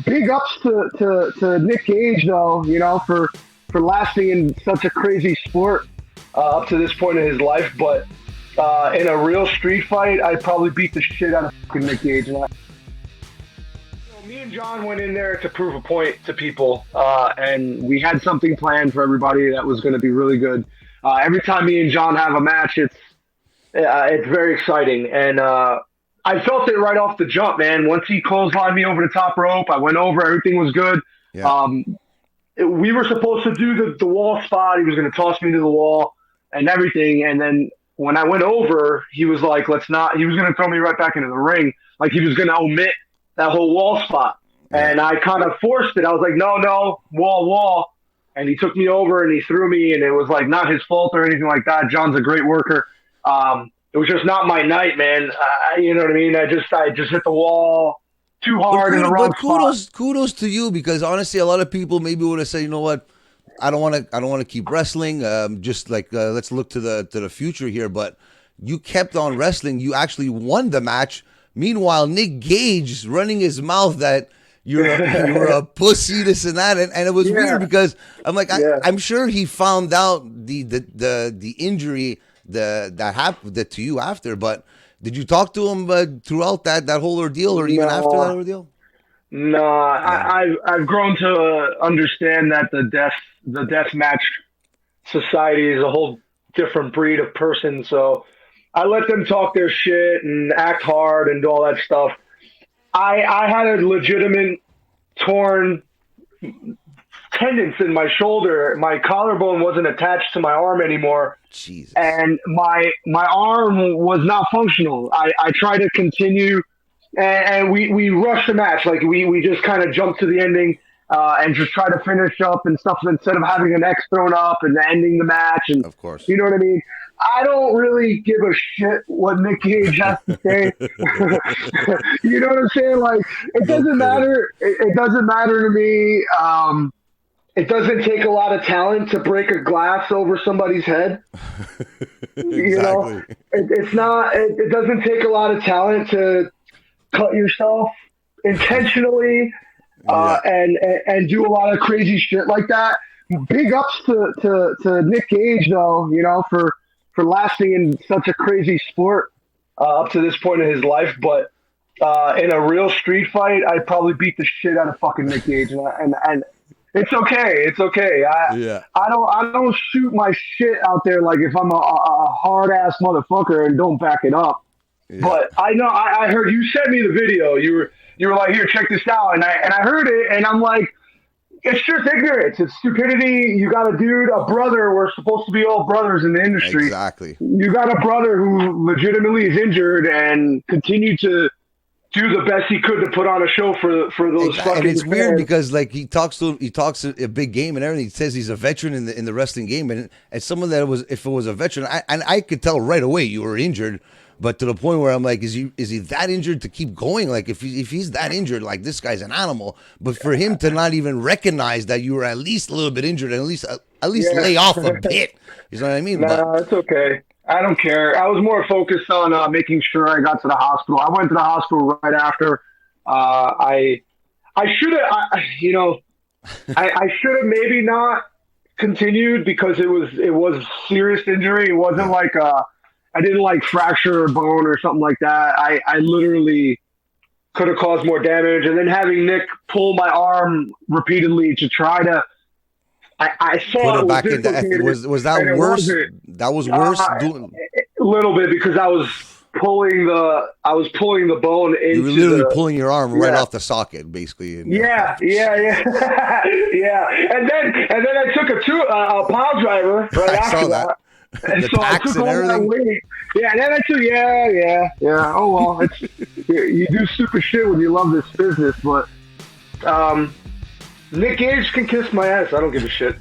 Big ups to Nick Gage, though, for lasting in such a crazy sport up to this point in his life. But in a real street fight, I'd probably beat the shit out of fucking Nick Gage. Me and John went in there to prove a point to people, and we had something planned for everybody that was going to be really good. Every time me and John have a match, it's very exciting, and I felt it right off the jump, man. Once he clotheslined me over the top rope, I went over, everything was good. Yeah. We were supposed to do the wall spot. He was going to toss me to the wall and everything, and then when I went over, he was like, let's not – he was going to throw me right back into the ring, like he was going to omit that whole wall spot. Yeah. And I kind of forced it. I was like, no, wall. And he took me over and he threw me, and it was like not his fault or anything like that. John's a great worker. It was just not my night, man. You know what I mean? I just hit the wall too hard in the wrong spot. Kudos to you, because honestly, a lot of people maybe would have said, you know what, I don't want to keep wrestling. Just like let's look to the future here. But you kept on wrestling. You actually won the match. Meanwhile, Nick Gage is running his mouth that you're a pussy, this and that, and it was weird because I'm like, I'm sure he found out the injury that happened to you after, but did you talk to him throughout that whole ordeal, or even after that ordeal? No, I've grown to understand that the death match society is a whole different breed of person, so I let them talk their shit and act hard and do all that stuff. I had a legitimate torn tendons in my shoulder. My collarbone wasn't attached to my arm anymore. Jesus. And my arm was not functional. I tried to continue, and we rushed the match. Like we just kind of jumped to the ending and just try to finish up and stuff instead of having an X thrown up and ending the match. And of course, you know what I mean? I don't really give a shit what Nick Gage has to say. You know what I'm saying? Like, it doesn't matter. It doesn't matter to me. It doesn't take a lot of talent to break a glass over somebody's head. Exactly. You know, it's not. It doesn't take a lot of talent to cut yourself intentionally and do a lot of crazy shit like that. Big ups to Nick Gage, though. For lasting in such a crazy sport up to this point in his life. But in a real street fight, I'd probably beat the shit out of fucking Nick Gage. And it's okay. It's okay. I don't shoot my shit out there like if I'm a hard-ass motherfucker and don't back it up. Yeah. But I know I heard you sent me the video. You were like, here, check this out. And I heard it, and I'm like, it's just ignorance. It's stupidity. You got a dude, a brother. We're supposed to be all brothers in the industry. Exactly. You got a brother who legitimately is injured and continued to do the best he could to put on a show for those fucking And it's fans. weird because like he talks a big game and everything. He says he's a veteran in the wrestling game, and as someone that was, if it was a veteran, I could tell right away you were injured. But to the point where I'm like, is he that injured to keep going? Like if he's that injured, like this guy's an animal. But for him to not even recognize that you were at least a little bit injured, and at least lay off a bit, you know what I mean? Nah, it's okay. I don't care. I was more focused on making sure I got to the hospital. I went to the hospital right after. I should have, I should have maybe not continued because it was serious injury. It wasn't like I didn't like fracture a bone or something like that. I literally could have caused more damage. And then having Nick pull my arm repeatedly to try to, I saw it back in. Was that worse? That was worse. A little bit because I was pulling the bone into. You were literally pulling your arm right off the socket, basically. Yeah. Yeah. And then I took a pile driver right after that. And so I took all that weight. Yeah, and then I took, yeah. Oh, well, you do stupid shit when you love this business, but Nick Gage can kiss my ass. I don't give a shit.